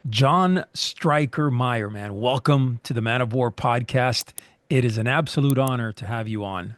John Stryker Meyer, man. Welcome to the Man of War podcast. It is an absolute honor to have you on.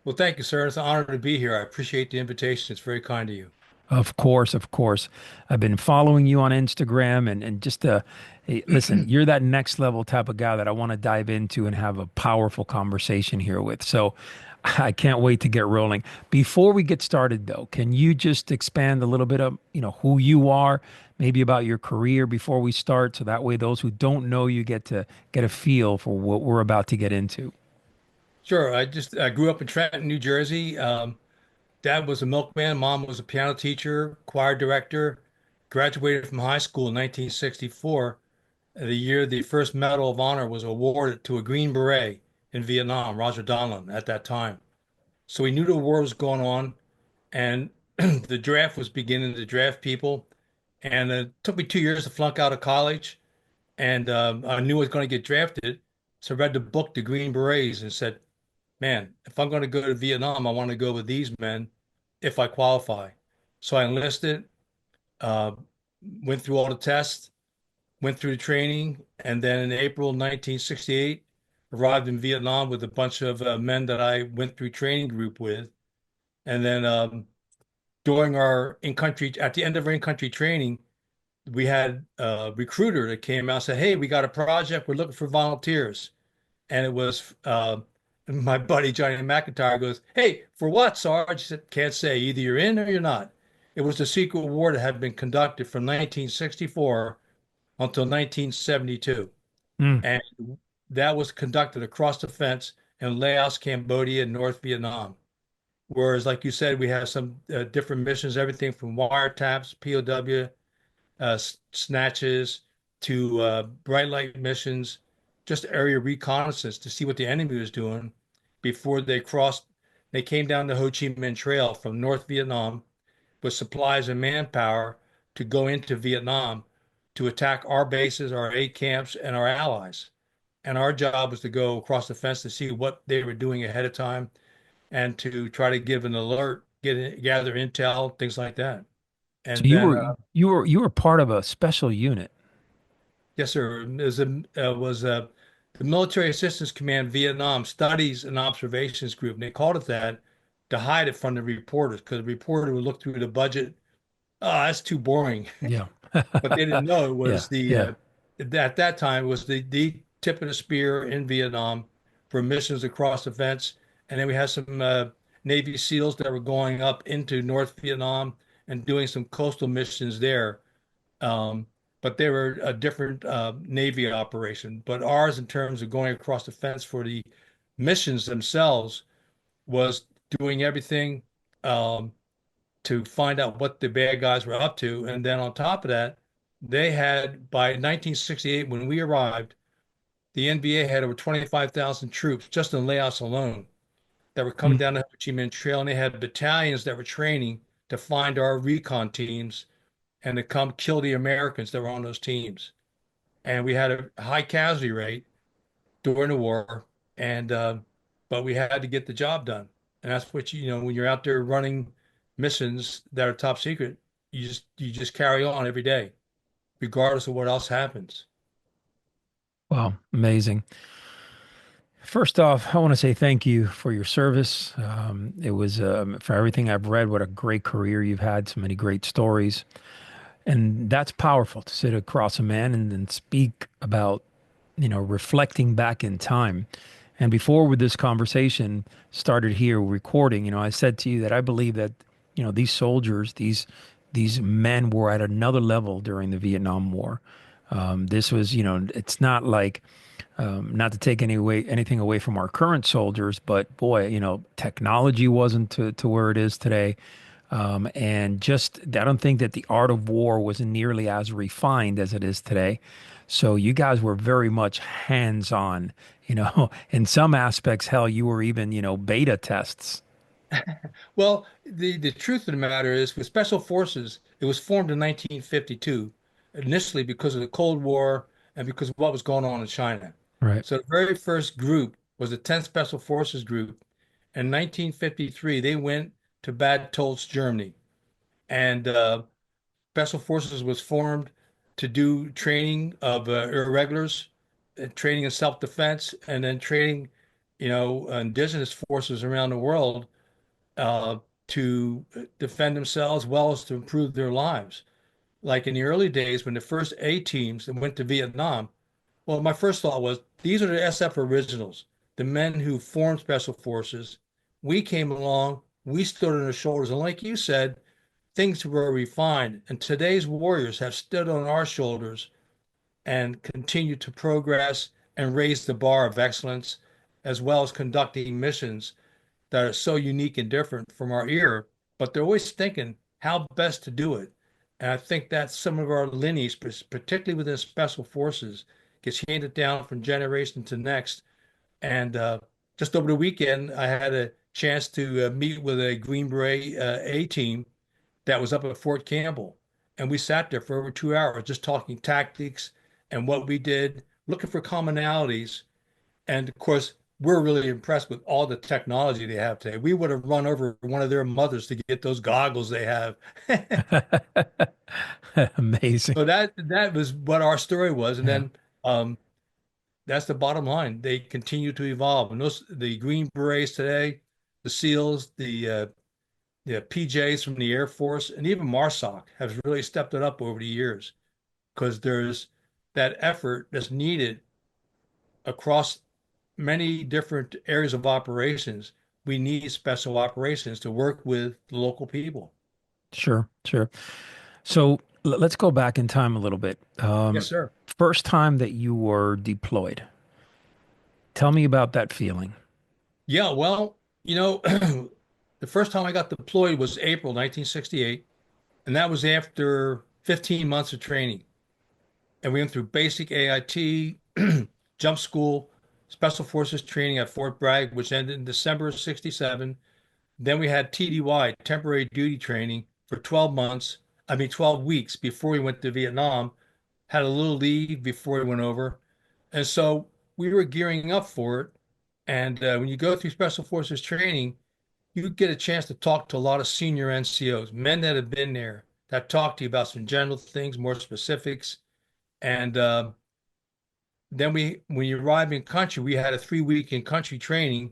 Well, thank you, sir. It's an honor to be here. I appreciate the invitation. It's very kind of you. Of course, of course. I've been following you on Instagram and just hey, listen, you're that next level type of guy that I want to dive into and have a powerful conversation here with. So I can't wait to get rolling. Before we get started though, can you just expand a little bit of, who you are, maybe about your career before we start so that way those who don't know you get to get a feel for what we're about to get into. Sure. I grew up in Trenton, New Jersey. Dad was a milkman. Mom was a piano teacher, choir director. Graduated from high school in 1964, the year the first Medal of Honor was awarded to a Green Beret in Vietnam, Roger Donlin, at that time. So we knew the war was going on, and the draft was beginning to draft people. And it took me 2 years to flunk out of college. And I knew I was going to get drafted. So I read the book, The Green Berets, and said, man, if I'm going to go to Vietnam, I want to go with these men if I qualify. So I enlisted, uh, went through all the tests, went through the training, and then in April 1968, arrived in Vietnam with a bunch of men that I went through training group with. And then during our in-country, at the end of our in-country training, we had a recruiter that came out and said, hey, we got a project. We're looking for volunteers. And it was my buddy Johnny McIntyre goes, hey, for what, Sarge? He said, can't say. Either you're in or you're not. It was the secret war that had been conducted from 1964 until 1972. Mm. And that was conducted across the fence in Laos, Cambodia, and North Vietnam. Whereas, like you said, we have some different missions, everything from wiretaps, POW, snatches to bright light missions, just area reconnaissance to see what the enemy was doing before they crossed. They came down the Ho Chi Minh Trail from North Vietnam with supplies and manpower to go into Vietnam to attack our bases, our aid camps, and our allies. And our job was to go across the fence to see what they were doing ahead of time and to try to give an alert, gather intel, things like that. So And you then were you were part of a special unit. yes, sir. The Military Assistance Command Vietnam Studies and Observations Group, and they called it that to hide it from the reporters because the reporter would look through the budget. Oh, that's too boring. Yeah. But they didn't know it Yeah. was Yeah. at that time it was the tip of the spear in Vietnam for missions across the fence. And then we had some Navy SEALs that were going up into North Vietnam and doing some coastal missions there. Um, but they were a different Navy operation. But ours, in terms of going across the fence for the missions themselves, was doing everything um, to find out what the bad guys were up to. And then on top of that, they had, by 1968, when we arrived, the NBA had over 25,000 troops just in Laos alone that were coming Mm. down the Ho Chi Minh Trail. And they had battalions that were training to find our recon teams and to come kill the Americans that were on those teams. And we had a high casualty rate during the war, and but we had to get the job done. And that's what when you're out there running missions that are top secret, you just carry on every day, regardless of what else happens. Wow, amazing. First off, I want to say thank you for your service. It was for everything I've read, what a great career you've had, so many great stories. And that's powerful to sit across a man and speak about, reflecting back in time. And before with this conversation started here recording, I said to you that I believe that, these soldiers, these men were at another level during the Vietnam War. This was, it's not like not to take anything away from our current soldiers, but boy, technology wasn't to where it is today. And just, I don't think that the art of war was nearly as refined as it is today. So you guys were very much hands-on, in some aspects, hell, you were even, beta tests. Well, the truth of the matter is, with Special Forces, it was formed in 1952, initially because of the Cold War and because of what was going on in China. Right. So the very first group was the 10th Special Forces Group. In 1953, they went to Bad Tolz, Germany, and Special Forces was formed. to do training of irregulars, training in self-defense, and then training, indigenous forces around the world uh, to defend themselves as well as to improve their lives. Like in the early days when the first A teams that went to Vietnam, well, my first thought was these are the SF originals, the men who formed special forces. We came along, we stood on their shoulders, and like you said, things were refined. And today's warriors have stood on our shoulders and continue to progress and raise the bar of excellence, as well as conducting missions that are so unique and different from our era, but they're always thinking how best to do it. And I think that some of our lineage, particularly within special forces, gets handed down from generation to next. And just over the weekend, I had a chance to meet with a Green Beret A team that was up at Fort Campbell. And we sat there for over 2 hours just talking tactics and what we did, looking for commonalities. And of course, we're really impressed with all the technology they have today. We would have run over one of their mothers to get those goggles they have. Amazing. So that was what our story was. And Yeah, then that's the bottom line. They continue to evolve. And those the Green Berets today, the SEALs, the PJs from the Air Force, and even MARSOC has really stepped it up over the years because there's that effort that's needed across many different areas of operations. We need special operations to work with the local people. sure, sure. So let's go back in time a little bit. Yes, sir. First time that you were deployed. Tell me about that feeling. Yeah, well, the first time I got deployed was April 1968, and that was after 15 months of training. And we went through basic AIT, jump school, special forces training at Fort Bragg, which ended in December of 67. Then we had TDY, temporary duty training, for 12 months. I mean, 12 weeks before we went to Vietnam. Had a little leave before we went over. And so we were gearing up for it. And when you go through Special Forces training, you get a chance to talk to a lot of senior NCOs, men that have been there, that talk to you about some general things, more specifics. And then when you arrive in country, we had a 3 week in country training,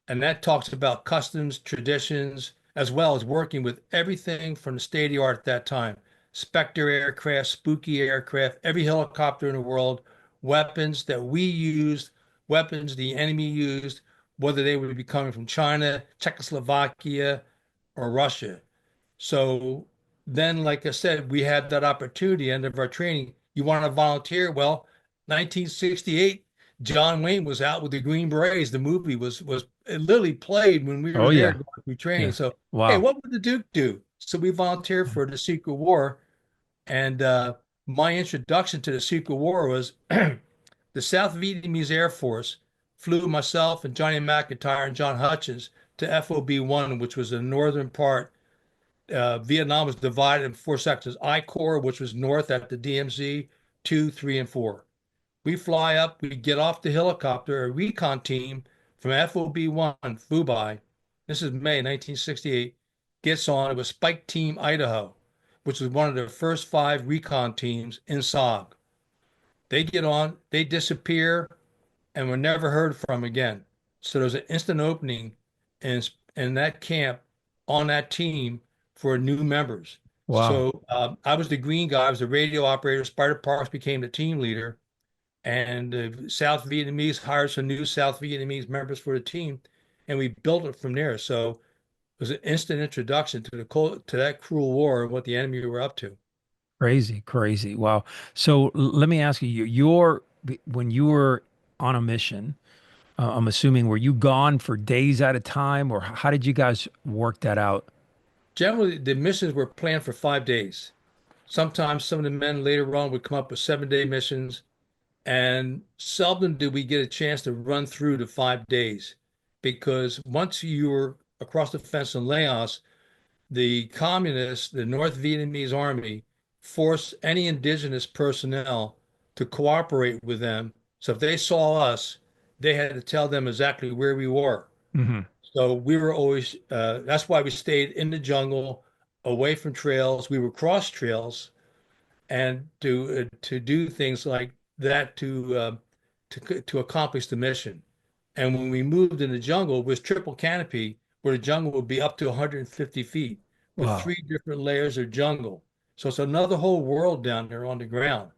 and that talks about customs, traditions, as well as working with everything from the state of the art at that time. Spectre aircraft, spooky aircraft, every helicopter in the world, weapons that we used, weapons the enemy used, whether they would be coming from China, Czechoslovakia, or Russia. So then, like I said, we had that opportunity end of our training. You want to volunteer? Well, 1968, John Wayne was out with the Green Berets. The movie was it literally played when we Oh were there yeah, going through training. yeah. So, hey, Wow. what would the Duke do? So we volunteered for the Secret War, and my introduction to the Secret War was the South Vietnamese Air Force flew myself and Johnny McIntyre and John Hutchins to FOB-1, which was the northern part. Vietnam was divided in four sections. I Corps, which was north at the DMZ, 2, 3, and 4. We fly up, we get off the helicopter, a recon team from FOB-1, Fubai. This is May 1968. Gets on. It was Spike Team Idaho, which was one of the first 5 recon teams in SOG. They get on, they disappear, and were never heard from again. So there's an instant opening in in that camp on that team for new members. Wow. So I was the green guy. I was the radio operator. Spider Parks became the team leader, and the South Vietnamese hired some new South Vietnamese members for the team, and we built it from there. So it was an instant introduction to to that cruel war and what the enemy were up to. Crazy, crazy. Wow. So let me ask you, your when you were on a mission, I'm assuming were you gone for days at a time, or how did you guys work that out? Generally, the missions were planned for 5 days. Sometimes some of the men later on would come up with 7 day missions, and seldom did we get a chance to run through the 5 days because once you were across the fence in Laos, the communists, the North Vietnamese army, forced any indigenous personnel to cooperate with them. So if they saw us, they had to tell them exactly where we were. Hmm. So we were always, that's why we stayed in the jungle, away from trails. We would cross trails and to do things like that to accomplish the mission. And when we moved in the jungle, it was triple canopy, where the jungle would be up to 150 feet with Wow. three different layers of jungle. So it's another whole world down there on the ground.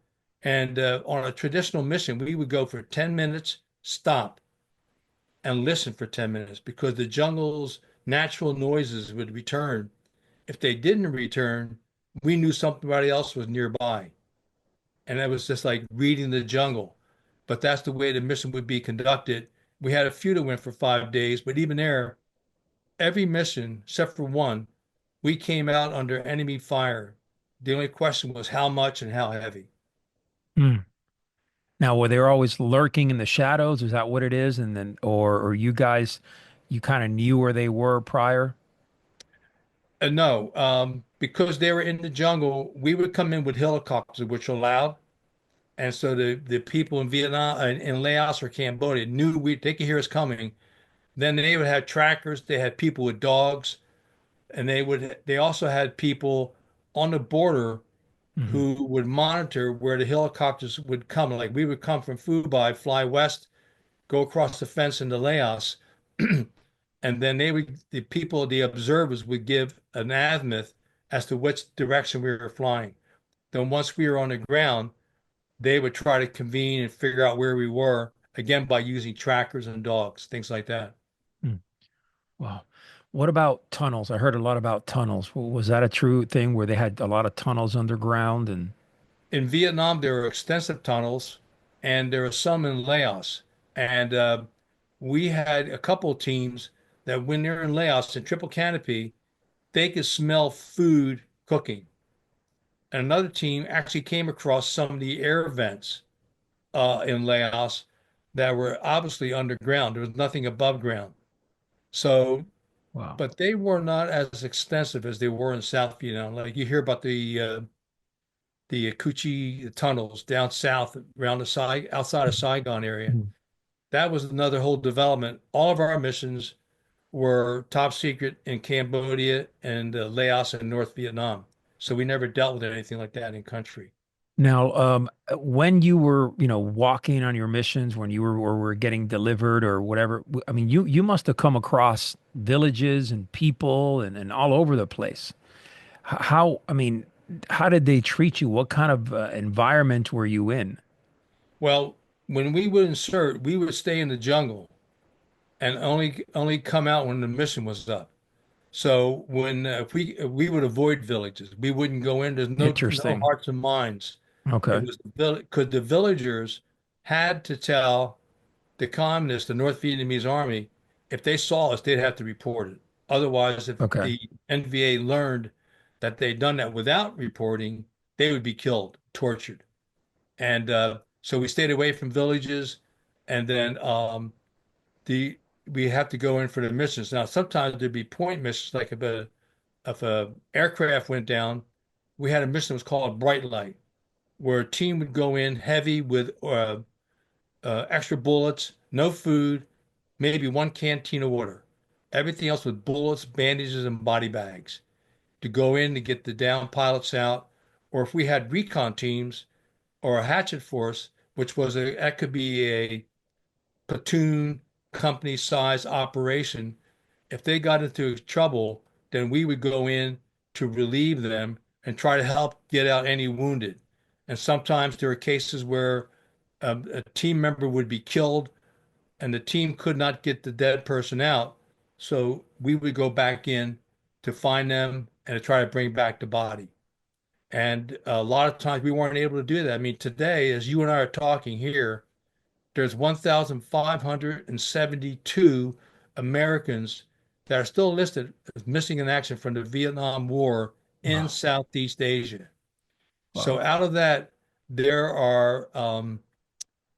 And on a traditional mission, we would go for 10 minutes, stop, and listen for 10 minutes because the jungle's natural noises would return. If they didn't return, we knew somebody else was nearby. And that was just like reading the jungle. But that's the way the mission would be conducted. We had a few that went for 5 days, but even there, every mission, except for one, we came out under enemy fire. The only question was how much and how heavy. Hmm. Now, were they always lurking in the shadows? Is that what it is? And then, or you guys, you kind of knew where they were prior? No, because they were in the jungle, we would come in with helicopters, which are loud. And so the people in Vietnam and in Laos or Cambodia knew they could hear us coming. Then they would have trackers. They had people with dogs, and they also had people on the border Hmm. who would monitor where the helicopters would come. Like we would come from Fubai, fly west, go across the fence into Laos, and then the observers would give an azimuth as to which direction we were flying. Then once we were on the ground, they would try to convene and figure out where we were, again by using trackers and dogs, things like that. Wow. What about tunnels? I heard a lot about tunnels. Was that a true thing where they had a lot of tunnels underground and In Vietnam, there are extensive tunnels, and there are some in Laos. And we had a couple of teams that when they're in Laos in triple canopy, they could smell food cooking. And another team actually came across some of the air vents in Laos that were obviously underground. There was nothing above ground. So, wow. but they were not as extensive as they were in South Vietnam. Like you hear about the Kuchi tunnels down south around the side outside of Saigon area. Mhm. That was another whole development. All of our missions were top secret in Cambodia and Laos and North Vietnam. So we never dealt with anything like that in country. Now, when you were, walking on your missions, when you were getting delivered or whatever, I mean, you must have come across villages and people and all over the place. I mean, how did they treat you? What kind of environment were you in? Well, when we would insert, we would stay in the jungle and only come out when the mission was up. So when if we would avoid villages, we wouldn't go in. There's no Interesting. hearts and minds. It Okay. was because the villagers had to tell the communists, the North Vietnamese army, if they saw us, they'd have to report it. Otherwise, if Okay. the NVA learned that they'd done that without reporting, they would be killed, tortured. And so we stayed away from villages, and then the we have to go in for the missions. Now, sometimes there'd be point missions, like if a aircraft went down, we had a mission that was called Bright Light, where a team would go in heavy with extra bullets, no food, maybe one canteen of water. Everything else with bullets, bandages, and body bags to go in to get the down pilots out. Or if we had recon teams or a hatchet force, which was that could be a platoon company size operation. If they got into trouble, then we would go in to relieve them and try to help get out any wounded. And sometimes there are cases where a team member would be killed and the team could not get the dead person out. So we would go back in to find them and to try to bring back the body. And a lot of times we weren't able to do that. I mean, today, as you and I are talking here, there's 1,572 Americans that are still listed as missing in action from the Vietnam War in Wow. Southeast Asia. So Wow. out of that, there are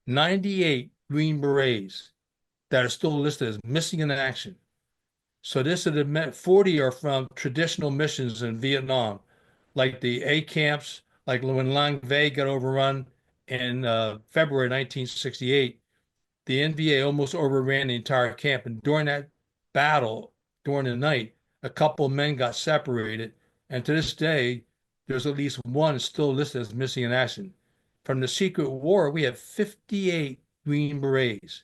98 Green Berets that are still listed as missing in action. So this is the 40 are from traditional missions in Vietnam, like the A camps, like when Lang Vei got overrun in February 1968. The NVA almost overran the entire camp. And during that battle, during the night, a couple of men got separated. And to this day, there's at least one still listed as missing in action. From the Secret War, we have 58 Green Berets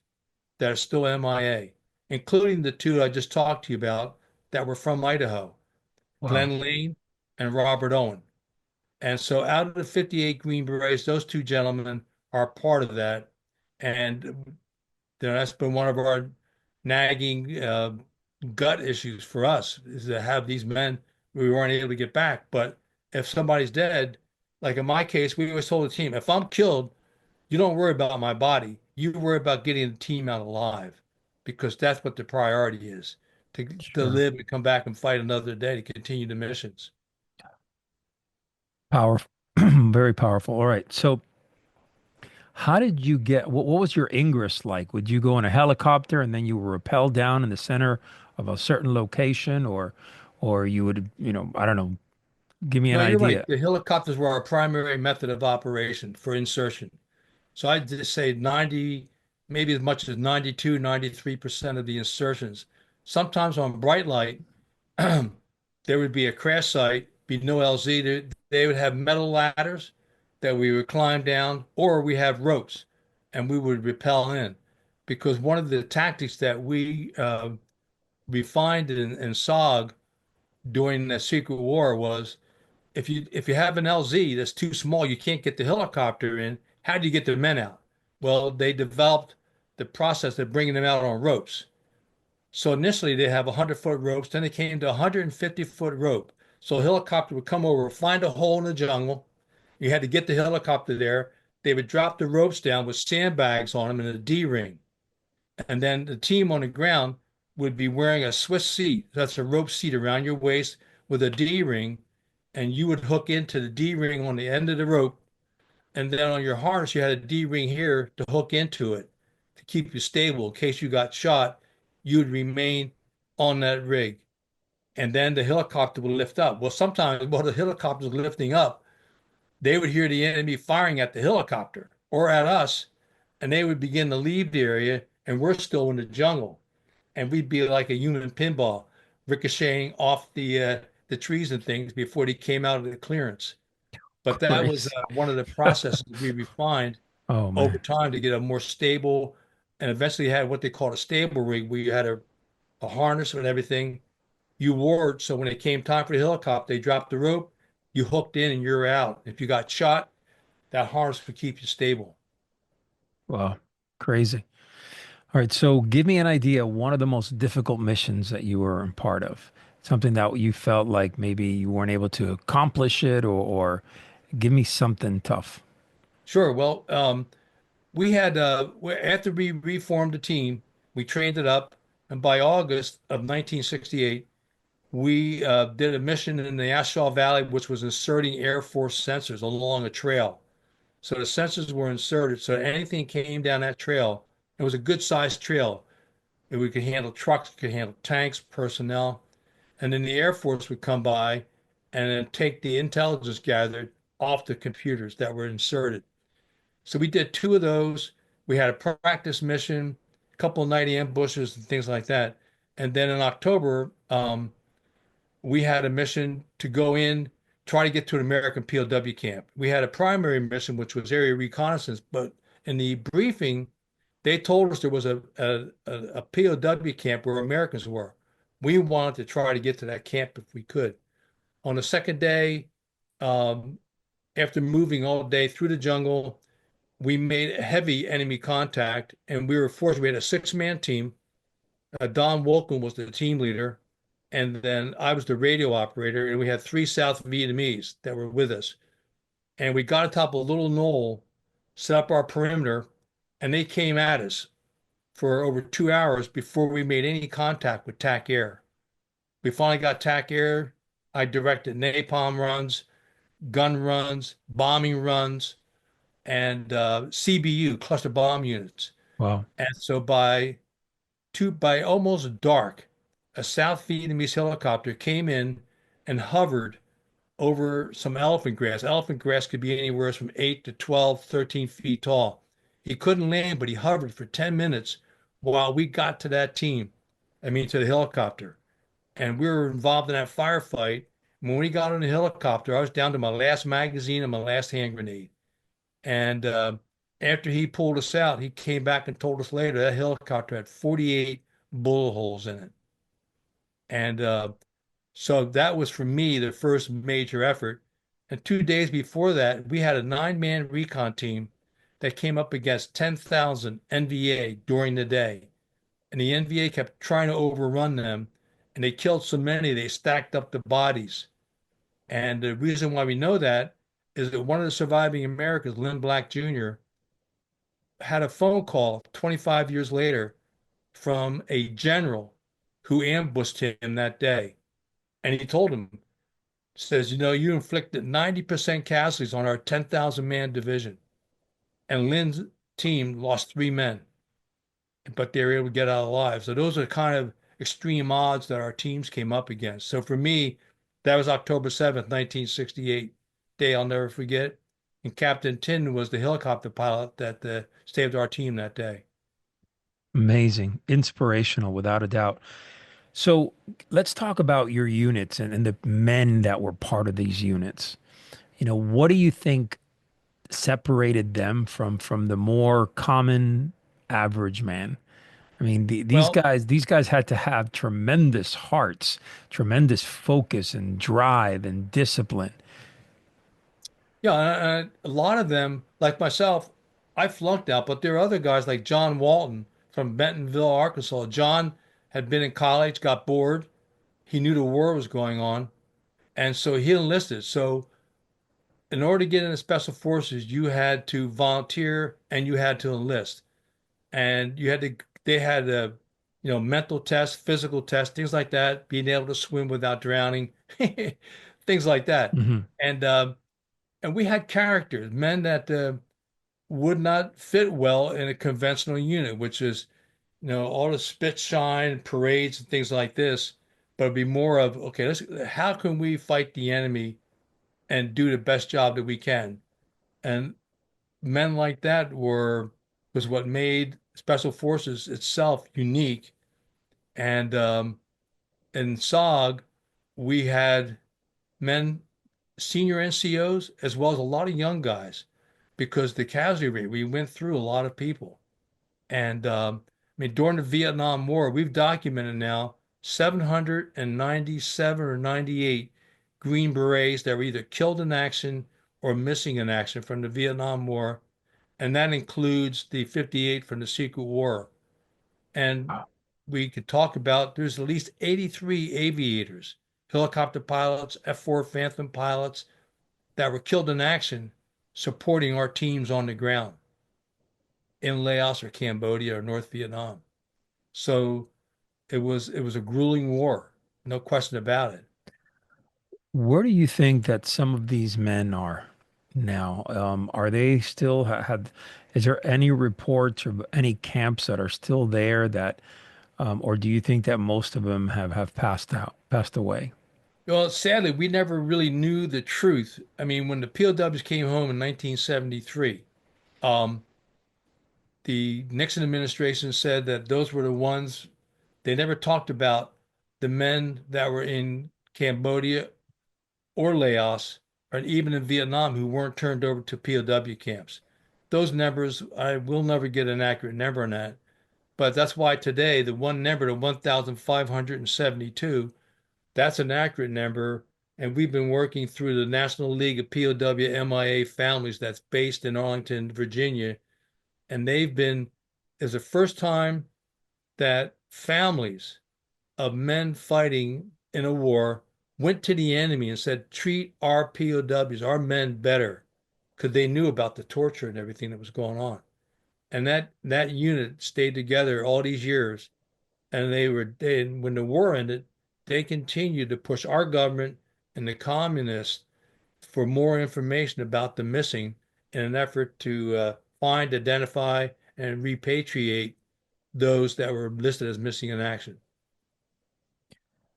that are still MIA, including the two I just talked to you about that were from Idaho, Wow. Glenn Lane and Robert Owen. And so out of the 58 Green Berets, those two gentlemen are part of that. And that's been one of our nagging gut issues for us is to have these men we weren't able to get back. But if somebody's dead, like in my case, we always told the team, if I'm killed, you don't worry about my body. You worry about getting the team out alive because that's what the priority is to Sure. live and come back and fight another day to continue the missions. Powerful. Very powerful. All right. So how did you get, what was your ingress like? Would you go in a helicopter and then you were rappelled down in the center of a certain location or you would, I don't know, give me an No, you're right. idea. The helicopters were our primary method of operation for insertion. So I'd just say 90, maybe as much as 92, 93% of the insertions. Sometimes on bright light, there would be a crash site, be no LZ. They would have metal ladders that we would climb down, or we have ropes and we would rappel in. Because one of the tactics that we refined in SOG during the Secret War was if you have an LZ that's too small, you can't get the helicopter in. How do you get the men out? Well, they developed the process of bringing them out on ropes. So initially they have 100-foot ropes, then they came to 150-foot rope. So a helicopter would come over, find a hole in the jungle. You had to get the helicopter there. They would drop the ropes down with sandbags on them in a D ring. And then the team on the ground would be wearing a Swiss seat. That's a rope seat around your waist with a D ring. And you would hook into the D ring on the end of the rope. And then on your harness, you had a D ring here to hook into it to keep you stable. In case you got shot, you would remain on that rig. And then the helicopter would lift up. Well, sometimes while the helicopter was lifting up, they would hear the enemy firing at the helicopter or at us, and they would begin to leave the area, and we're still in the jungle. And we'd be like a human pinball, ricocheting off the trees and things before they came out of the clearance. But that was Crazy. one of the processes we refined Oh over man. time to get a more stable, and eventually had what they called a stable rig, where you had a harness and everything. You wore it so when it came time for the helicopter, they dropped the rope, you hooked in, and you're out. If you got shot, that harness would keep you stable. Wow. Crazy. All right. So give me an idea, one of the most difficult missions that you were a part of. Something that you felt like maybe you weren't able to accomplish it or give me something tough. Sure. Well, we had after we reformed the team, we trained it up, and by August of 1968, we did a mission in the Ashall Valley, which was inserting Air Force sensors along a trail. So the sensors were inserted, so anything came down that trail. It was a good sized trail. We could handle trucks, could handle tanks, personnel, and then the Air Force would come by and then take the intelligence gathered off the computers that were inserted. So we did two of those. We had a practice mission, a couple of night ambushes and things like that. And then in October, we had a mission to go in, try to get to an American POW camp. We had a primary mission, which was area reconnaissance, but in the briefing, they told us there was a POW camp where Americans were. We wanted to try to get to that camp if we could. On the second day, um, after moving all day through the jungle, we made heavy enemy contact, and we were fortunate. We had a six-man team. Don Wolken was the team leader, and then I was the radio operator, and we had three South Vietnamese that were with us. And we got atop a little knoll, set up our perimeter, and they came at us for over 2 hours before we made any contact with TAC Air. We finally got TAC Air. I directed napalm runs, gun runs, bombing runs, and CBU, cluster bomb units. Wow. And so by almost dark, a South Vietnamese helicopter came in and hovered over some elephant grass. Elephant grass could be anywhere from 8 to 12, 13 feet tall. He couldn't land, but he hovered for 10 minutes while we got to that team, I mean, to the helicopter. And we were involved in that firefight. When we got on the helicopter, I was down to my last magazine and my last hand grenade. And after he pulled us out, he came back and told us later that helicopter had 48 bullet holes in it. And so that was for me the first major effort. And 2 days before that, we had a 9-man recon team that came up against 10,000 NVA during the day. And the NVA kept trying to overrun them. And they killed so many, they stacked up the bodies. And the reason why we know that is that one of the surviving Americans, Lynn Black Jr., had a phone call 25 years later from a general who ambushed him that day. And he told him, says, you inflicted 90% casualties on our 10,000 man division. And Lynn's team lost 3 men, but they were able to get out alive. So those are kind of extreme odds that our teams came up against. So for me, that was October 7th, 1968, day I'll never forget. And Captain Tin was the helicopter pilot that saved our team that day. Amazing, inspirational, without a doubt. So let's talk about your units and the men that were part of these units. What do you think separated them from the more common average man? I mean, Well, these guys had to have tremendous hearts, tremendous focus and drive and discipline. yeah, and a lot of them, like myself, I flunked out, but there are other guys like John Walton from Bentonville, Arkansas. John had been in college, got bored. He knew the war was going on, and so he enlisted. So in order to get into special forces, you had to volunteer and you had to enlist. And they had mental tests, physical tests, things like that, being able to swim without drowning, things like that. Hmm. And and we had characters, men that would not fit well in a conventional unit, which is, all the spit shine, parades, and things like this. But it'd be more of, okay, how can we fight the enemy and do the best job that we can? And men like that was what made Special Forces itself unique. And in SOG, we had men, senior NCOs, as well as a lot of young guys, because the casualty rate, we went through a lot of people. And I mean, during the Vietnam War, we've documented now 797 or 98 Green Berets that were either killed in action or missing in action from the Vietnam War. And that includes the 58 from the Secret War. And we could talk about there's at least 83 aviators, helicopter pilots, F-4 Phantom pilots that were killed in action supporting our teams on the ground in Laos or Cambodia or North Vietnam. So it was a grueling war, no question about it. Where do you think that some of these men are now? Are they still is there any reports or any camps that are still there or do you think that most of them have passed away? Well, sadly, we never really knew the truth. I mean, when the POWs came home in 1973, um, the Nixon administration said that those were the ones they never talked about the men that were in Cambodia or Laos or even in Vietnam who weren't turned over to POW camps. Those numbers, I will never get an accurate number on that. But that's why today the one number, the 1,572, that's an accurate number. And we've been working through the National League of POW MIA families that's based in Arlington, Virginia. And is the first time that families of men fighting in a war went to the enemy and said, treat our POWs, our men better, because they knew about the torture and everything that was going on. And that unit stayed together all these years. And when the war ended, they continued to push our government and the communists for more information about the missing in an effort to find, identify, and repatriate those that were listed as missing in action.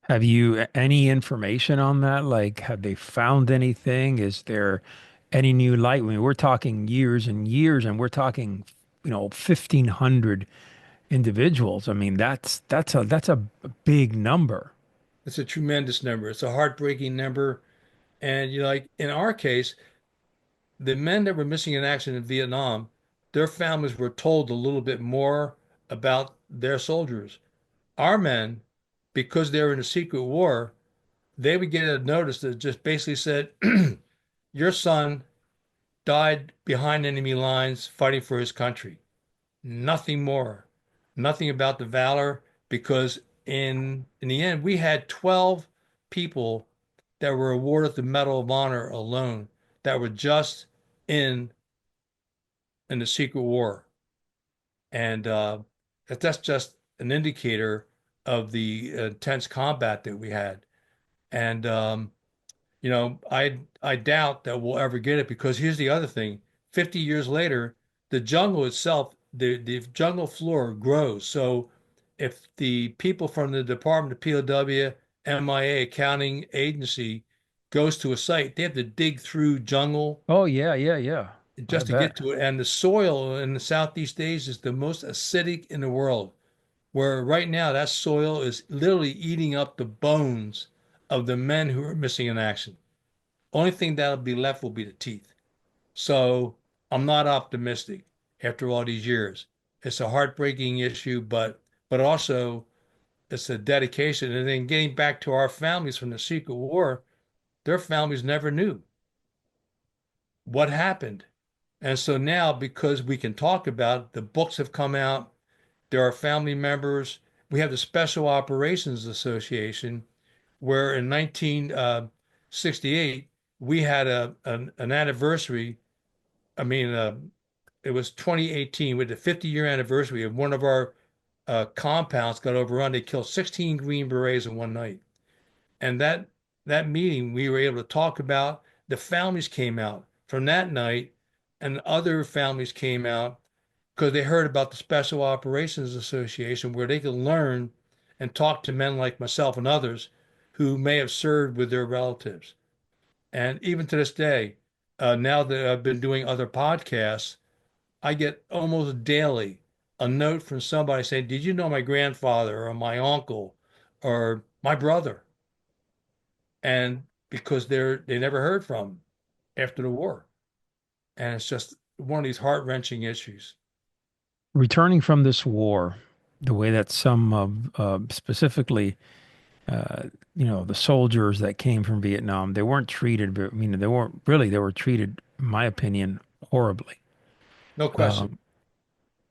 Have you any information on that? Like, have they found anything? Is there any new light? I mean, we're talking years and years, and we're talking, 1,500 individuals. I mean, that's a big number. It's a tremendous number. It's a heartbreaking number. And like in our case, the men that were missing in action in Vietnam, their families were told a little bit more about their soldiers. Our men, because they were in a secret war, they would get a notice that just basically said, your son died behind enemy lines fighting for his country. Nothing more. Nothing about the valor, because in the end, we had 12 people that were awarded the Medal of Honor alone that were just in in the secret war. And that's just an indicator of the intense combat that we had. And I doubt that we'll ever get it, because here's the other thing. 50 years later, the jungle itself, the jungle floor grows. So if the people from the Department of POW, MIA, accounting agency goes to a site, they have to dig through jungle Oh yeah, yeah, yeah. I just to bet. get to it. And the soil in the Southeast Asia is the most acidic in the world, where right now that soil is literally eating up the bones of the men who are missing in action. Only thing that'll be left will be the teeth. So I'm not optimistic after all these years. It's a heartbreaking issue, but also it's a dedication. And then getting back to our families from the Secret War, their families never knew what happened. And so now, because we can talk about it, the books have come out, there are family members. We have the Special Operations Association, where in 1968, we had an anniversary. I mean, it was 2018 with the 50-year anniversary of one of our compounds got overrun. They killed 16 Green Berets in one night. And that meeting, we were able to talk about. The families came out from that night, and other families came out because they heard about the Special Operations Association, where they could learn and talk to men like myself and others who may have served with their relatives. And even to this day, now that I've been doing other podcasts, I get almost daily a note from somebody saying, "Did you know my grandfather or my uncle or my brother?" And because they never heard from them after the war. And it's just one of these heart-wrenching issues. Returning from this war, the way that some specifically, uh, the soldiers that came from Vietnam, they weren't treated. I mean, they weren't really. They were treated, in my opinion, horribly. No question.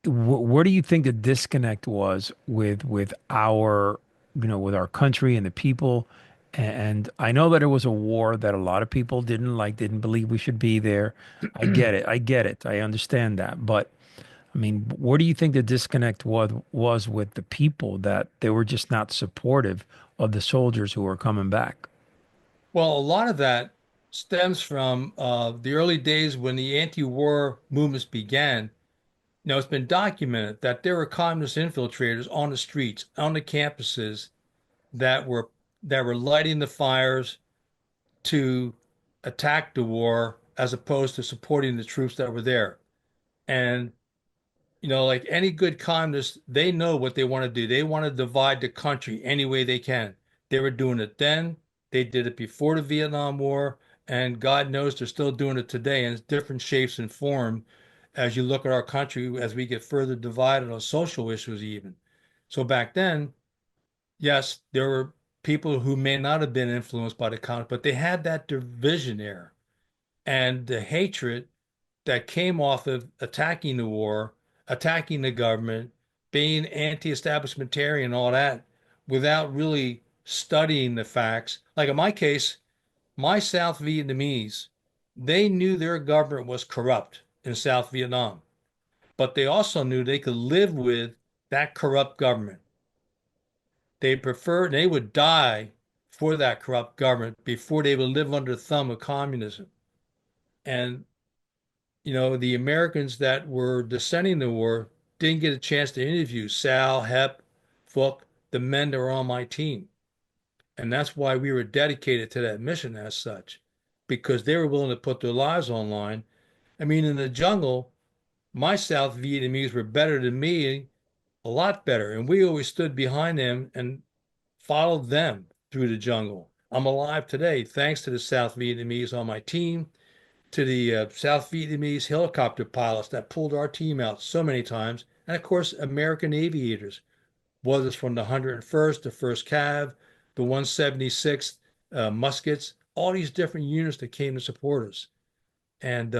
Where do you think the disconnect was with our, with our country and the people? And I know that it was a war that a lot of people didn't like, didn't believe we should be there. I get it. I get it. I understand that. But I mean, where do you think the disconnect was with the people, that they were just not supportive of the soldiers who were coming back? Well, a lot of that stems from the early days when the anti-war movements began. Now, it's been documented that there were communist infiltrators on the streets, on the campuses that were lighting the fires to attack the war as opposed to supporting the troops that were there. And like any good communist, they know what they want to do. They want to divide the country any way they can. They were doing it then. They did it before the Vietnam War, and God knows they're still doing it today in different shapes and form as you look at our country as we get further divided on social issues even. So back then, yes, there were people who may not have been influenced by the communists, but they had that division there. And the hatred that came off of attacking the war, attacking the government, being anti-establishmentarian, all that, without really studying the facts. Like in my case, my South Vietnamese, they knew their government was corrupt in South Vietnam, but they also knew they could live with that corrupt government. They would die for that corrupt government before they would live under the thumb of communism. And the Americans that were dissenting the war didn't get a chance to interview Sal, Hep, Fook, the men that were on my team. And that's why we were dedicated to that mission as such, because they were willing to put their lives on line. I mean, in the jungle, my South Vietnamese were better than me, a lot better. And we always stood behind them and followed them. through the jungle. I'm alive today thanks to the South Vietnamese on my team, to the South Vietnamese helicopter pilots that pulled our team out so many times, and of course, American aviators, whether it's from the 101st, the 1st Cav, the 176th muskets, all these different units that came to support us. And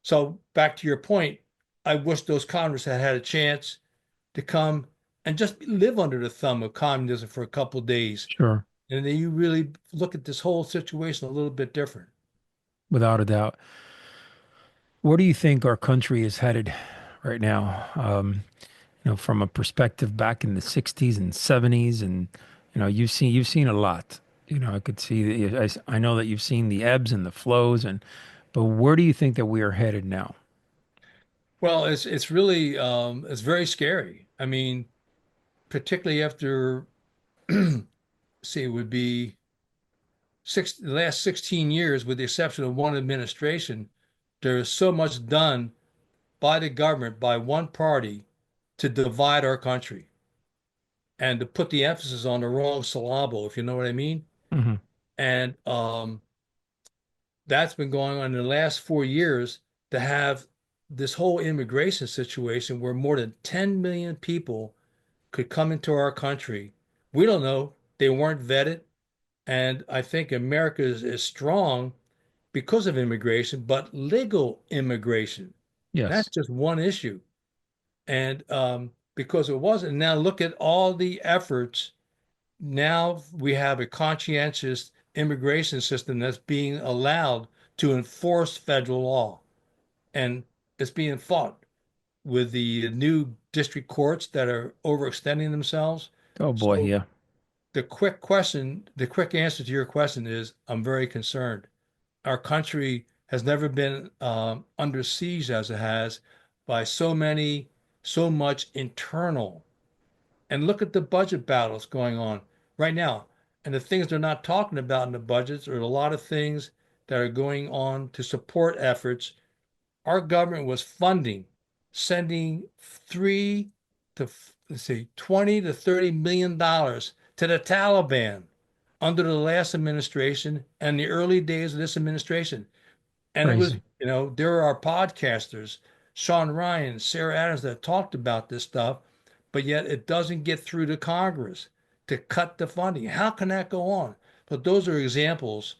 so, back to your point, I wish those convicts had had a chance to come and just live under the thumb of communism for a couple of days. Sure. And then you really look at this whole situation a little bit different. Without a doubt. Where do you think our country is headed right now? From a perspective back in the 60s and 70s, and you've seen a lot. I could see I know that you've seen the ebbs and the flows, but where do you think that we are headed now? Well, it's really it's very scary. I mean, particularly after see, it would be the last 16 years, with the exception of one administration, there is so much done by the government, by one party, to divide our country and to put the emphasis on the wrong syllable, if you know what I mean. Hmm. And that's been going on in the last 4 years, to have this whole immigration situation where more than 10 million people could come into our country. We don't know. They weren't vetted. And I think America is strong because of immigration, but legal immigration. That's Yes. just one issue. And because it wasn't, now look at all the efforts. Now we have a conscientious immigration system that's being allowed to enforce federal law. And it's being fought with the new district courts that are overextending themselves. Oh boy, So yeah. the quick answer to your question is I'm very concerned. Our country has never been under siege as it has by so much internal. And look at the budget battles going on right now. And the things they're not talking about in the budgets are a lot of things that are going on to support efforts. Our government was funding, sending three to, let's see, 20 to 30 million dollars to the Taliban under the last administration and the early days of this administration. And it was, Crazy. there are podcasters, Sean Ryan, Sarah Adams, that talked about this stuff, but yet it doesn't get through to Congress to cut the funding. How can that go on? But those are examples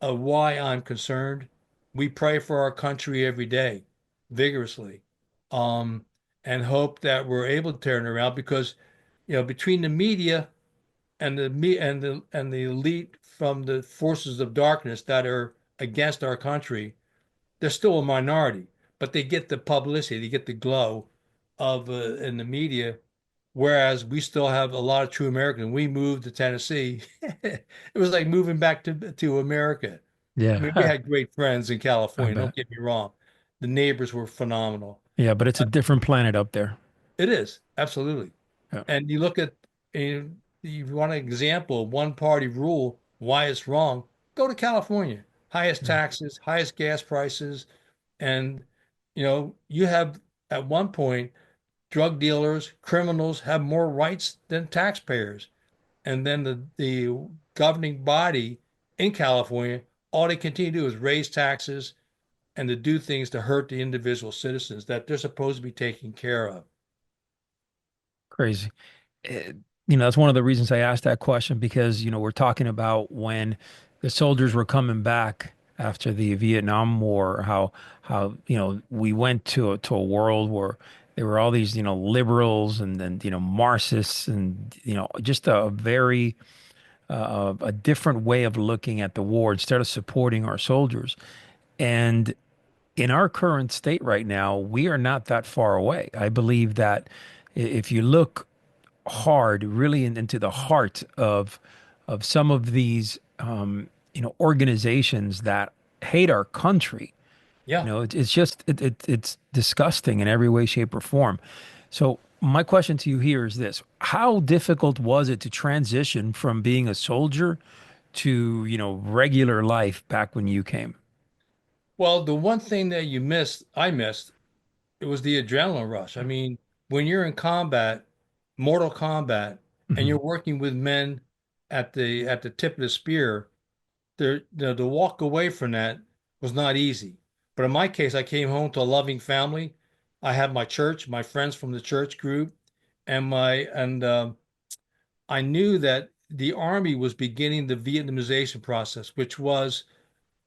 of why I'm concerned. We pray for our country every day, vigorously, um, and hope that we're able to turn it around because, between the media and the elite from the forces of darkness that are against our country, they're still a minority, but they get the publicity, they get the glow of in the media. Whereas we still have a lot of true Americans. We moved to Tennessee. It was like moving back to America. I mean, we Yeah. had great friends in I California. Don't bet. get me wrong. The neighbors were phenomenal. Yeah, but it's a different planet up there. It is absolutely. Yeah. And you look at, you want an example of one party rule, why it's wrong, go to California. Highest Yeah. taxes, highest gas prices. And, you have at one point drug dealers, criminals have more rights than taxpayers. And then the governing body in California, all they continue to do is raise taxes and to do things to hurt the individual citizens that they're supposed to be taking care of. Crazy. Eh, that's one of the reasons I asked that question because, we're talking about when the soldiers were coming back after the Vietnam War, how, we went to a world where there were all these, liberals and then, Marxists and, just a very a different way of looking at the war instead of supporting our soldiers. And in our current state right now, we are not that far away. I believe that if you look hard, really into the heart of some of these organizations that hate our country. Yeah. It's just it's disgusting in every way, shape, or form. So my question to you here is this: how difficult was it to transition from being a soldier to, regular life back when you came? Well, the one thing that I missed, it was the adrenaline rush. I mean, when you're in combat, mortal combat, and Hmm. you're working with men at the tip of the spear, to walk away from that was not easy. But in my case, I came home to a loving family. I had my church, my friends from the church group, and I knew that the Army was beginning the Vietnamization process, which was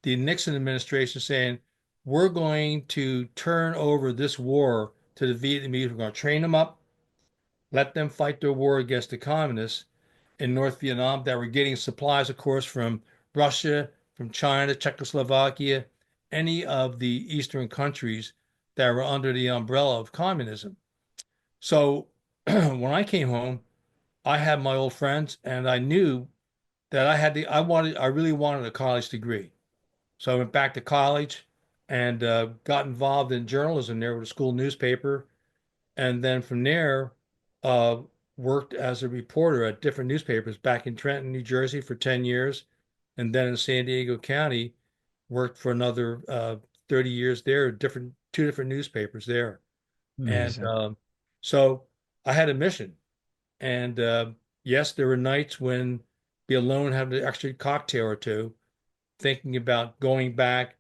the Nixon administration saying, we're going to turn over this war to the Vietnamese. We're going to train them up, let them fight their war against the communists in North Vietnam that were getting supplies, of course, from Russia, from China, Czechoslovakia, any of the Eastern countries that were under the umbrella of communism. So when I came home, I had my old friends, and I knew that I really wanted a college degree. So I went back to college and got involved in journalism there with a school newspaper. And then from there, uh, worked as a reporter at different newspapers back in Trenton, New Jersey for 10 years. And then in San Diego County, worked for another 30 years there, two different newspapers there. And Amazing. so I had a mission. And yes, there were nights when be alone, having an extra cocktail or two, thinking about going back.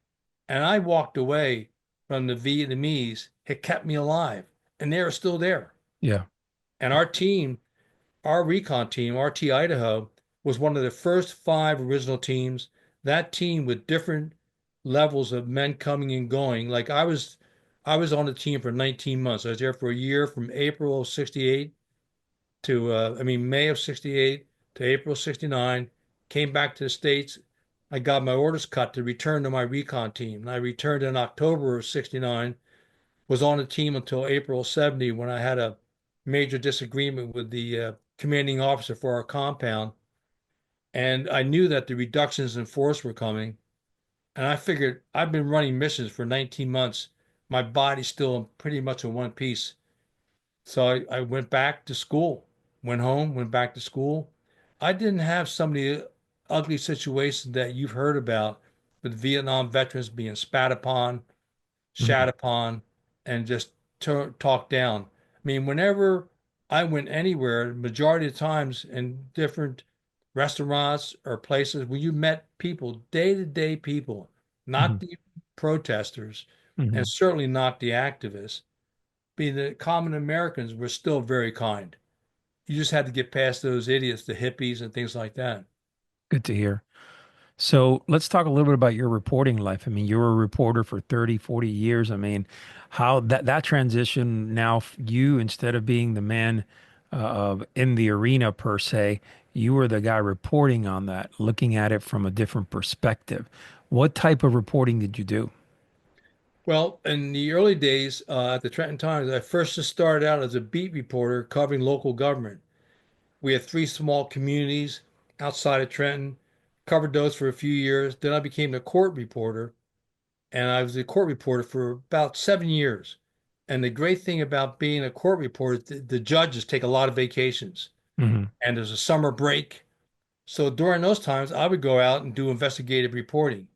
And I walked away from the Vietnamese. It kept me alive, and they are still there. Yeah. And our team, our recon team, RT Idaho, was one of the first five original teams. That team with different levels of men coming and going. I was on the team for 19 months. I was there for a year from April of 68 to, May of 68 to April 69. Came back to the States. I got my orders cut to return to my recon team. And I returned in October of 69, was on the team until April 70 when I had a major disagreement with the commanding officer for our compound. And I knew that the reductions in force were coming. And I figured I've been running missions for 19 months. My body's still pretty much in one piece. So I went back to school, went home, went back to school. I didn't have some of the ugly situations that you've heard about with Vietnam veterans being spat upon, Mhm. shat upon, and just talked down. I mean, whenever I went anywhere, majority of times in different restaurants or places where you met people, day-to-day people, not Mhm. the protesters, and Mhm. certainly not the activists, being the common Americans were still very kind. You just had to get past those idiots, the hippies and things like that. Good to hear. So let's talk a little bit about your reporting life. I mean, you were a reporter for 30, 40 years. I mean, how that transition now, you, instead of being the man in the arena per se, you were the guy reporting on that, looking at it from a different perspective. What type of reporting did you do? Well, in the early days at the Trenton Times, I first just started out as a beat reporter covering local government. We had three small communities outside of Trenton, covered those for a few years. Then I became the court reporter, and I was a court reporter for about 7 years. And the great thing about being a court reporter, the judges take a lot of vacations, Hmm. and there's a summer break. So during those times, I would go out and do investigative reporting.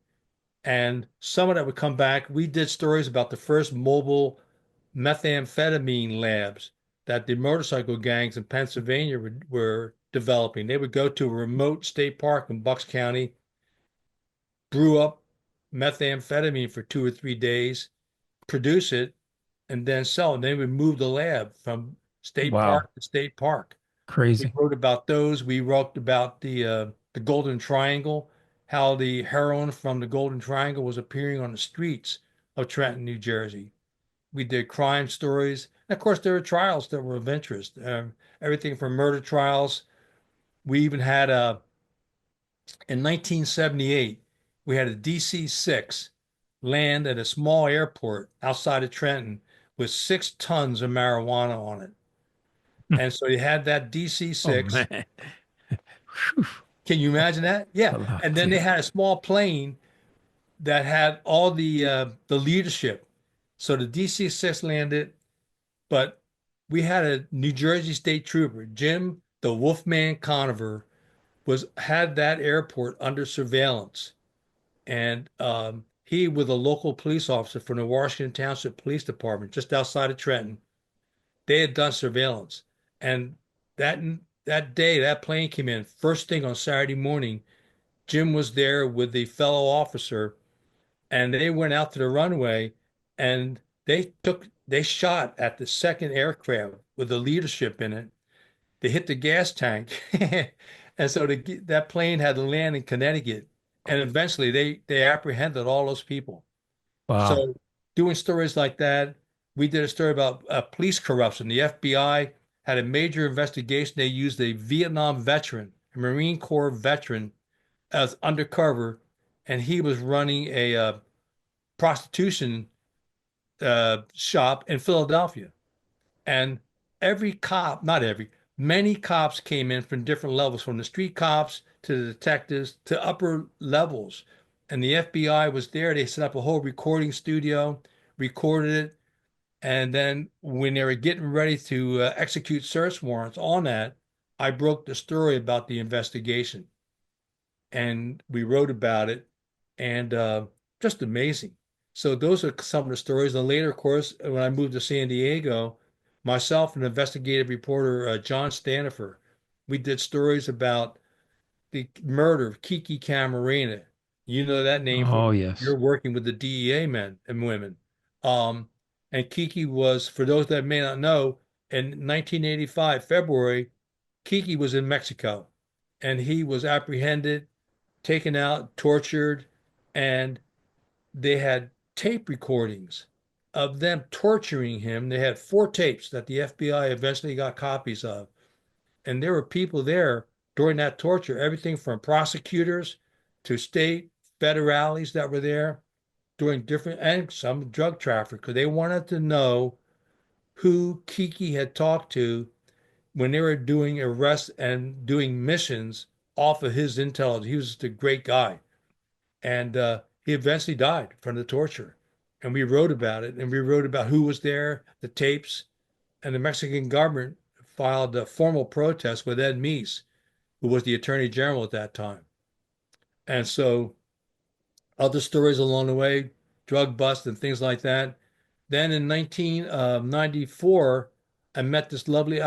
And some of that would come back. We did stories about the first mobile methamphetamine labs that the motorcycle gangs in Pennsylvania were developing. They would go to a remote state park in Bucks County, brew up methamphetamine for 2 or 3 days, produce it, and then sell it. And they would move the lab from state Wow, park to state park. We crazy. wrote about those. We wrote about the Golden Triangle, how the heroin from the Golden Triangle was appearing on the streets of Trenton, New Jersey. We did crime stories. And of course, there were trials that were of interest. Everything from murder trials. We even had in 1978, we had a DC-6 land at a small airport outside of Trenton with 6 tons of marijuana on it. And so you had that Oh DC-6. man. Whew. Can you imagine that? A Yeah. And lot, then they yeah. had a small plane that had all the leadership. So the DC-6 landed, but we had a New Jersey state trooper, Jim the Wolfman Conover, was had that airport under surveillance. And he, with a local police officer from the Washington Township Police Department, just outside of Trenton, they had done surveillance. And that that day that plane came in, first thing on Saturday morning, Jim was there with the fellow officer, and they went out to the runway, and they shot at the second aircraft with the leadership in it. They hit the gas tank, and so that plane had to land in Connecticut, and eventually they apprehended all those people. Wow. So doing stories like that, we did a story about police corruption. The FBI had a major investigation. They used a Vietnam veteran, a Marine Corps veteran, as undercover, and he was running a prostitution shop in Philadelphia. And every cop, not every, many cops came in from different levels, from the street cops to the detectives to upper levels. And the FBI was there. They set up a whole recording studio, recorded it. And then when they were getting ready to execute search warrants on that, I broke the story about the investigation, and we wrote about it, and just amazing. So those are some of the stories. And later, of course, when I moved to San Diego, myself and investigative reporter John Stanifer, we did stories about the murder of Kiki Camarena. You know that name from Oh, yes. you're working with the DEA men and women. Um, and Kiki was, for those that may not know, in 1985, February, Kiki was in Mexico, and he was apprehended, taken out, tortured, and they had tape recordings of them torturing him. They had four tapes that the FBI eventually got copies of. And there were people there during that torture, everything from prosecutors to state federales that were there doing different, and some drug traffickers. They wanted to know who Kiki had talked to when they were doing arrests and doing missions off of his intelligence. He was just a great guy. And he eventually died from the torture. And we wrote about it, and we wrote about who was there, the tapes, and the Mexican government filed a formal protest with Ed Meese, who was the attorney general at that time. And so other stories along the way, drug bust and things like that. Then in 1994, I met this lovely,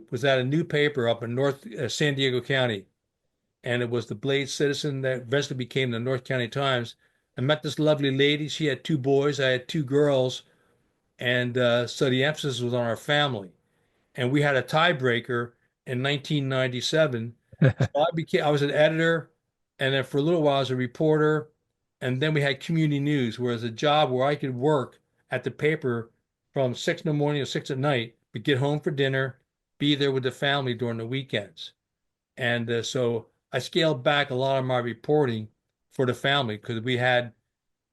was at a new paper up in North San Diego County, and it was the Blade Citizen that eventually became the North County Times. I met this lovely lady. She had two boys. I had two girls. And so the emphasis was on our family. And we had a tiebreaker in 1997. So I was an editor, and then for a little while I was a reporter. And then we had community news, where it was a job where I could work at the paper from 6 in the morning to 6 at night, but get home for dinner, be there with the family during the weekends. And so I scaled back a lot of my reporting for the family because we had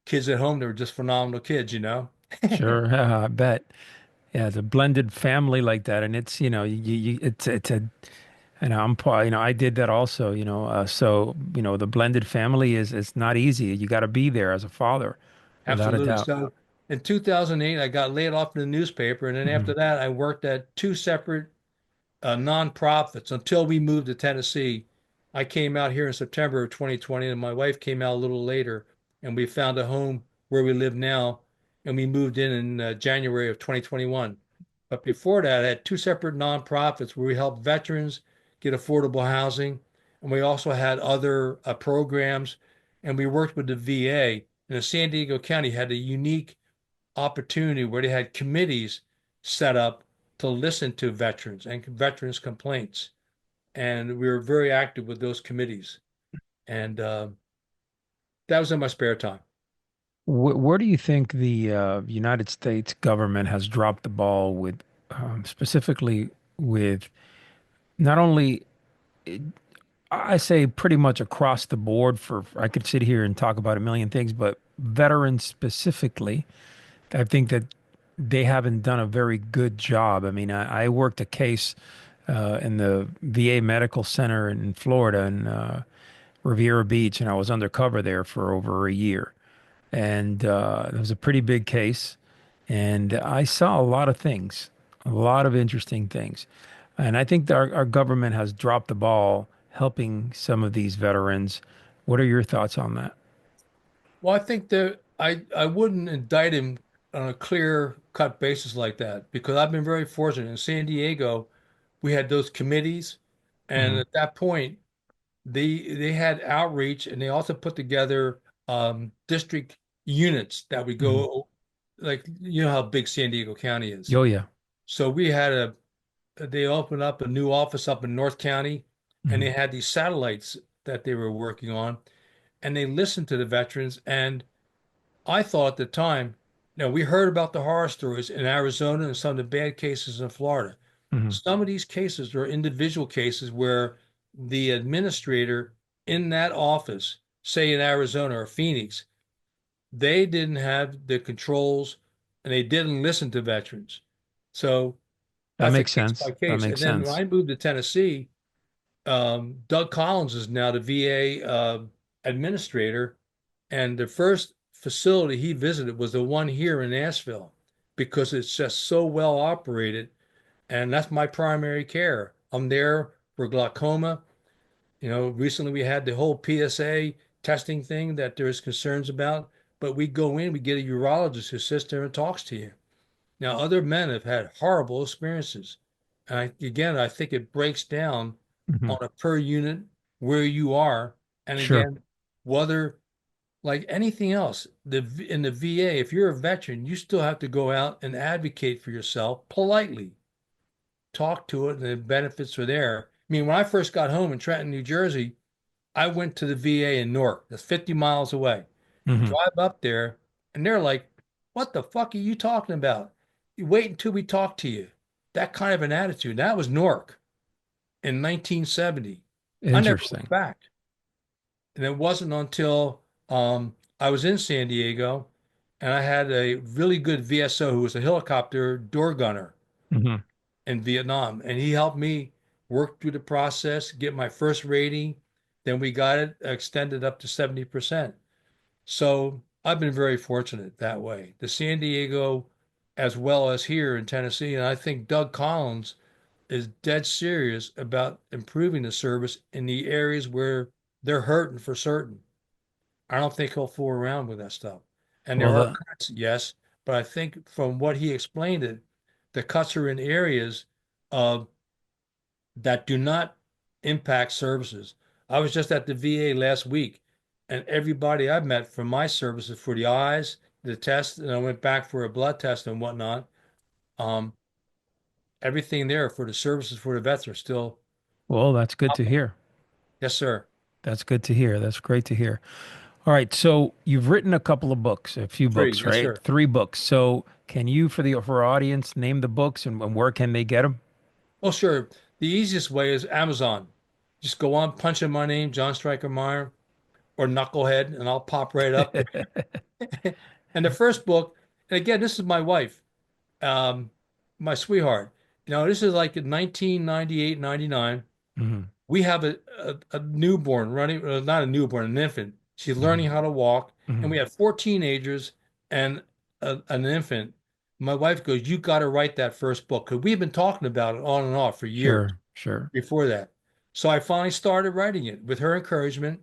kids at home that were just phenomenal kids, you know? Sure. I bet. Yeah, it's a blended family like that, and it's it's a and I'm part I did that also, so the blended family is not easy. You got to be there as a father, without a Absolutely. doubt. So in 2008, I got laid off from the newspaper. And then after Mhm. that, I worked at two separate nonprofits until we moved to Tennessee. I came out here in September of 2020, and my wife came out a little later, and we found a home where we live now, and we moved in January of 2021. But before that, I had two separate nonprofits where we helped veterans get affordable housing, and we also had other programs, and we worked with the VA. And the San Diego County had a unique opportunity where they had committees set up to listen to veterans and veterans' complaints. And we were very active with those committees. And that was in my spare time. Where do you think the United States government has dropped the ball with, specifically with not only, I say pretty much across the board I could sit here and talk about a million things, but veterans specifically, I think that they haven't done a very good job. I mean, I worked a case in the VA Medical Center in Florida in Riviera Beach, and I was undercover there for over a year. And it was a pretty big case. And I saw a lot of things, a lot of interesting things. And I think that our government has dropped the ball helping some of these veterans. What are your thoughts on that? Well, I think that I wouldn't indict him on a clear cut basis like that because I've been very fortunate. In San Diego, we had those committees. And Hmm. at that point, they had outreach, and they also put together district units that would Hmm. go, like, you know how big San Diego County is. Oh yeah. So we had they opened up a new office up in North County, and they Hmm. had these satellites that they were working on, and they listened to the veterans. And I thought at the time, we heard about the horror stories in Arizona and some of the bad cases in Florida. Hmm. Some of these cases are individual cases where the administrator in that office, say in Arizona or Phoenix, they didn't have the controls and they didn't listen to veterans. So That that's a makes case by sense. That case. And makes then when sense. I moved to Tennessee, Doug Collins is now the VA administrator, and the first facility he visited was the one here in Nashville because it's just so well operated, and that's my primary care. I'm there for glaucoma. Recently we had the whole PSA testing thing that there's concerns about, but we go in, we get a urologist who sits there and talks to you. Now, other men have had horrible experiences. And again, I think it breaks down Hmm. on a per unit where you are. And Sure. again, whether like anything else, in the VA, if you're a veteran, you still have to go out and advocate for yourself politely, talk to it, and the benefits are there. I mean, when I first got home in Trenton, New Jersey, I went to the VA in Newark. That's 50 miles away. Hmm. Drive up there, and they're like, "What the fuck are you talking about? You wait until we talk to you." That kind of an attitude. That was Newark in 1970. I never looked Interesting. back. And it wasn't until I was in San Diego and I had a really good VSO who was a helicopter door gunner Hmm. in Vietnam. And he helped me work through the process, get my first rating. Then we got it extended up to 70%. So I've been very fortunate that way. The San Diego, as well as here in Tennessee, and I think Doug Collins is dead serious about improving the service in the areas where they're hurting for certain. I don't think he'll fool around with that stuff. And there Well, are the cuts, yes, but I think from what he explained it, the cuts are in areas of that do not impact services. I was just at the VA last week, and everybody I've met from my services for the eyes, the test, and I went back for a blood test and whatnot. Um, Everything there for the services for the vets are still well, that's good to up. hear. Yes, sir. That's good to hear. That's great to hear. All right, so you've written a couple of books, a few Three. books, Yes, right? sir. Three books. So can you, for our audience, name the books and where can they get them? Oh, sure. The easiest way is Amazon. Just go on, punch in my name, John Stryker Meyer, or Knucklehead, and I'll pop right up there. And the first book, and again, this is my wife, um, my sweetheart. This is like in 1998, 99. Hmm. We have a newborn running, not a newborn, an infant. She's Hmm. learning how to walk, and Hmm. we have four teenagers and an infant. My wife goes, "You got to write that first book," because we've been talking about it on and off for years Sure, sure. before that. So I finally started writing it with her encouragement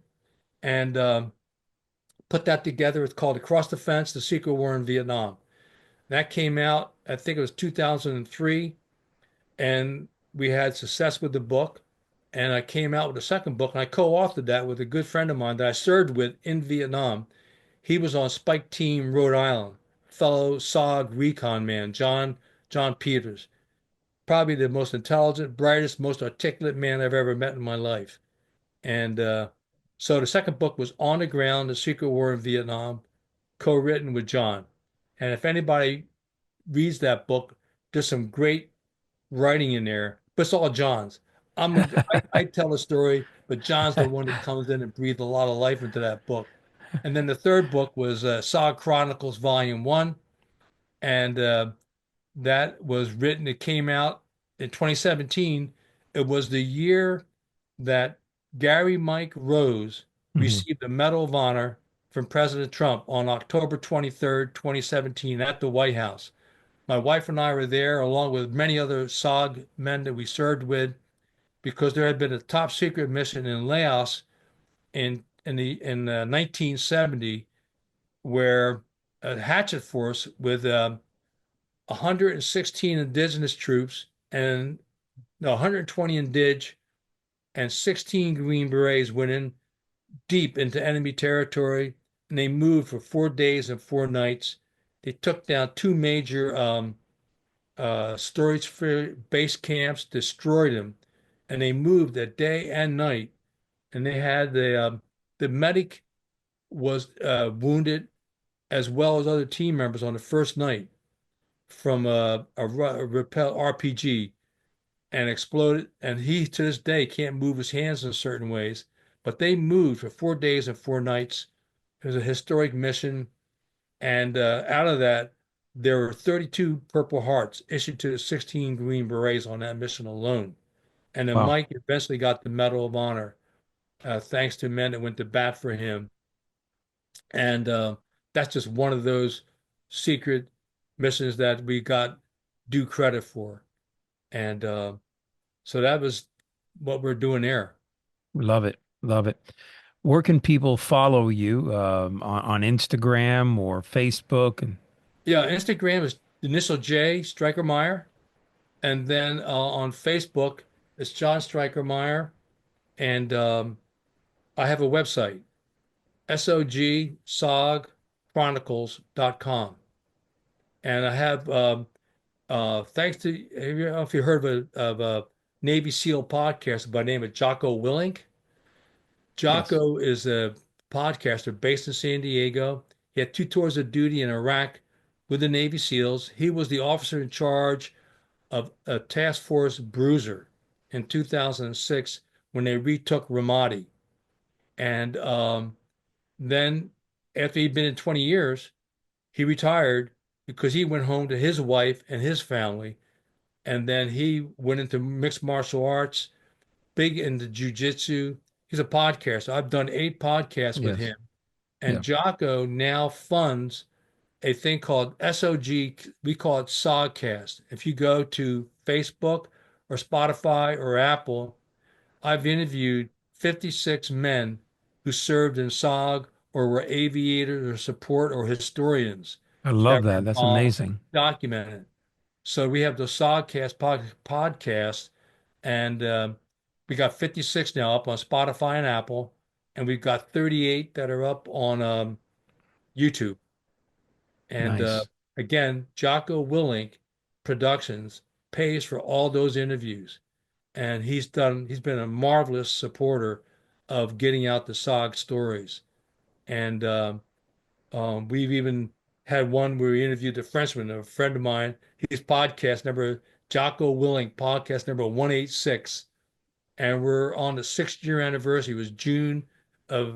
and put that together. It's called Across the Fence: The Secret War in Vietnam. That came out, I think it was 2003, and we had success with the book. And I came out with a second book, and I co-authored that with a good friend of mine that I served with in Vietnam. He was on Spike Team Rhode Island, fellow SOG recon man, John Peters, probably the most intelligent, brightest, most articulate man I've ever met in my life. And so the second book was On the Ground: The Secret War in Vietnam, co-written with John. And if anybody reads that book, there's some great writing in there, but it's all John's. I tell a story, but John's the one that comes in and breathed a lot of life into that book. And then the third book was Saw Chronicles Volume One, and that was written. It came out in 2017. It was the year that Gary Mike Rose Hmm. received the Medal of Honor from President Trump on October 23rd, 2017, at the White House. My wife and I were there, along with many other SOG men that we served with, because there had been a top secret mission in Laos in 1970, where a hatchet force with 116 indigenous troops and no, 120 indig and 16 Green Berets went in deep into enemy territory, and they moved for 4 days and 4 nights. They took down two major storage base camps, destroyed them, and they moved a day and night. And they had the medic was wounded as well as other team members on the first night from a repel RPG and exploded. And he to this day can't move his hands in certain ways, but they moved for 4 days and 4 nights. It was a historic mission, and out of that, there were 32 Purple Hearts issued to the 16 Green Berets on that mission alone. And then Wow. Mike eventually got the Medal of Honor, thanks to men that went to bat for him. And that's just one of those secret missions that we got due credit for. And so that was what we're doing there. Love it. Love it. Where can people follow you on Instagram or Facebook? And Yeah, Instagram is initial J, Stryker Meyer. And then on Facebook, it's John Stryker Meyer. And I have a website, SOG And I have, thanks to, I don't know if you heard of a Navy SEAL podcast by the name of Jocko Willink. yes. Jocko is a podcaster based in San Diego. He had two tours of duty in Iraq with the Navy SEALs. He was the officer in charge of a task force Bruiser in 2006 when they retook Ramadi. And then, after he'd been in 20 years, he retired because he went home to his wife and his family. And then he went into mixed martial arts, big into jujitsu. He's a podcaster. I've done 8 podcasts with Yes. him. And Yeah. Jocko now funds a thing called SOG. We call it SOGcast. If you go to Facebook or Spotify or Apple, I've interviewed 56 men who served in SOG or were aviators or support or historians I that love were that. That's involved, amazing. documented. So we have the SOGcast podcast, and we got 56 now up on Spotify and Apple, and we've got 38 that are up on YouTube. And Nice. again, Jocko Willink Productions pays for all those interviews, and he's been a marvelous supporter of getting out the SOG stories. And we've even had one where we interviewed a Frenchman, a friend of mine. His podcast number, Jocko Willink podcast number 186, and we're on the 6th year anniversary. It was June of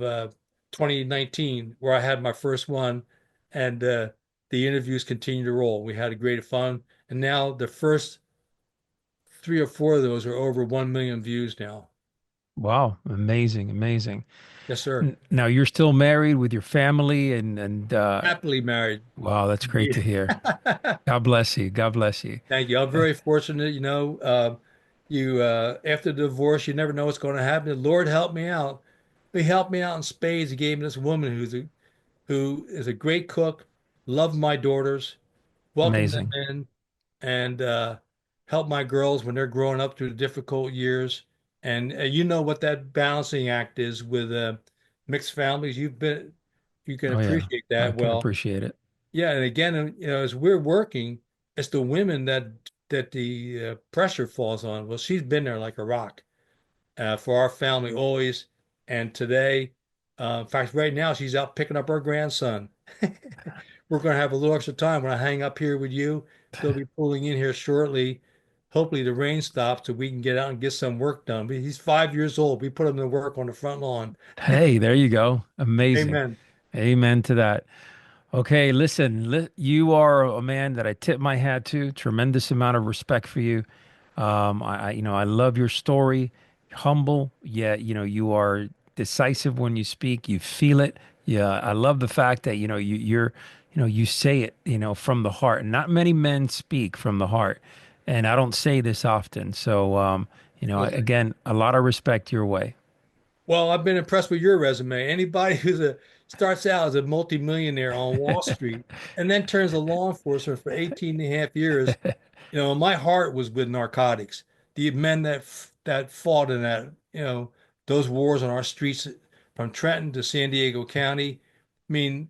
2019 where I had my first one, and the interviews continue to roll. We had a great fun, and now the first 3 or 4 of those are over 1 million views now. Wow. Amazing. Amazing. Yes, sir. Now you're still married with your family and Happily married. wow, that's great to Indeed. hear. God bless you. God bless you. Thank you. I'm Eh, very fortunate. You after the divorce, you never know what's going to happen. The Lord helped me out. He helped me out in spades. He gave me this woman who is a great cook, loved my daughters, welcomed them Amazing. in, and helped my girls when they're growing up through the difficult years. And you know what that balancing act is with mixed families. You can Oh yeah. appreciate I that can well. appreciate it. Yeah, and again, as we're working, it's the women that the pressure falls on. Well, she's been there like a rock for our family always, and today, in fact, right now she's out picking up our grandson. We're going to have a little extra time when I hang up here with you. They'll be pulling in here shortly. Hopefully, the rain stops so we can get out and get some work done. But he's 5 years old. We put him to work on the front lawn. Hey, there you go. Amazing. Amen. Amen to that. Okay, listen, you are a man that I tip my hat to. Tremendous amount of respect for you. I love your story. Humble, yet, you are decisive when you speak. You feel it. Yeah, I love the fact that, you say it, from the heart. Not many men speak from the heart, and I don't say this often. So, Well, again, a lot of respect your way. Well, I've been impressed with your resume. Anybody starts out as a multimillionaire on Wall Street and then turns to law enforcement for 18 and a half years, my heart was with narcotics. The men that fought in that those wars on our streets from Trenton to San Diego County. I mean,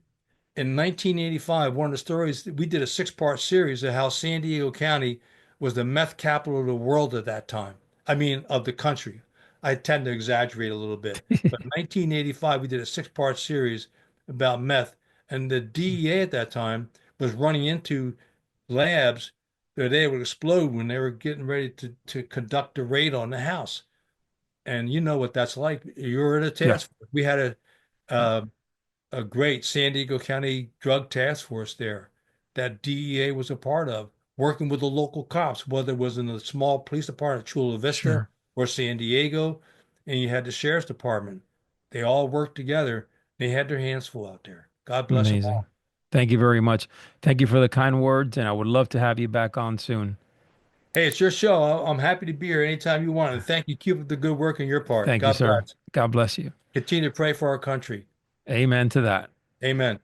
in 1985, one of the stories, we did a six-part series of how San Diego County was the meth capital of the world at that time. I mean, of the country. I tend to exaggerate a little bit, but in 1985, we did a six-part series about meth, and the DEA at that time was running into labs that they would explode when they were getting ready to conduct a raid on the house. And you know what that's like. You're in a Yeah, task force. We had uh, a great San Diego County drug task force there that DEA was a part of, working with the local cops, whether it was in the small police department of Chula Vista sure. or San Diego, and you had the sheriff's department. They all worked together. They had their hands full out there. God bless them Amazing. all. Thank you very much. Thank you for the kind words, and I would love to have you back on soon. Hey, it's your show. I'm happy to be here anytime you want. And thank you. Keep up the good work on your part. Thank you, God sir. bless. God bless you. Continue to pray for our country. Amen to that. Amen.